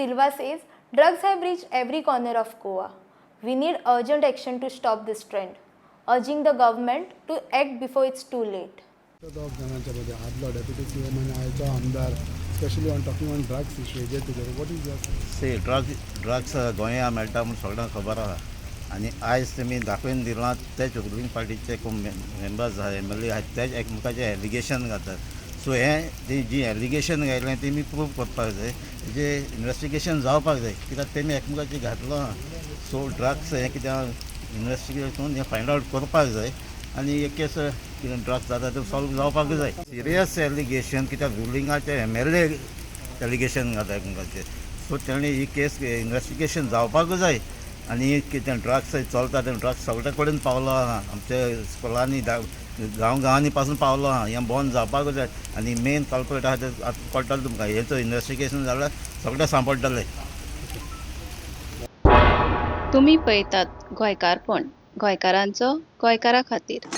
Silva says, drugs have reached every corner of Goa. We need urgent action to stop this trend, urging the government to act before it's too late. दोग जाणांच्या मध्ये आदलो deputy CM आनी आयचो आमदार specially on talking on drugs issue हेजेर तुजेर what is your see drugs Goa मेळटा म्हूण सगळ्यांक खबर आहा आनी आयज तेमी दाखोवन दिलां तेच रुलींग पार्टीचे कोण मेंबर्स आहा MLA आहात तेच एकमेकाचें एलिगेशन घालतात. सो हें जी एलिगेशन घायलें तेमी प्रूव करपाक जाय, तेजें इन्वेस्टिगेशन जावपाक जाय कित्याक तेमी एकमेकाचें घातलो आहा. सो ड्रग्स हें कितें इन्वेस्टिगेट करून हें फायंड आवट करपाक जाय आनी एक केस कितें ड्रग्स जाता तें सॉल्व जावपाक जाय. सिरियस एलिगेशन कित्याक रुलिंगाचे MLA एलिगेशन घाता एकमेकाचें. सो तेणी ही केस इन्वेस्टिगेशन जावपाक जाय आनी कितें ड्रग्स चलता तें ड्रग्स सगळे कडेन पावलो आहा, आमच्या स्कुलांनी गांवांनी पासून पावलो आहा. हें बंद जावपाक जाय आनी मेन कल्प्रेट आहा तें आतां कळटलें तुमकां. हेचो इन्वेस्टिगेशन जाल्यार सगळें सांपडटलें. तुम्ही पळयतात गोंयकारपण, गोंयकारांचो गोंयकारा खातीर.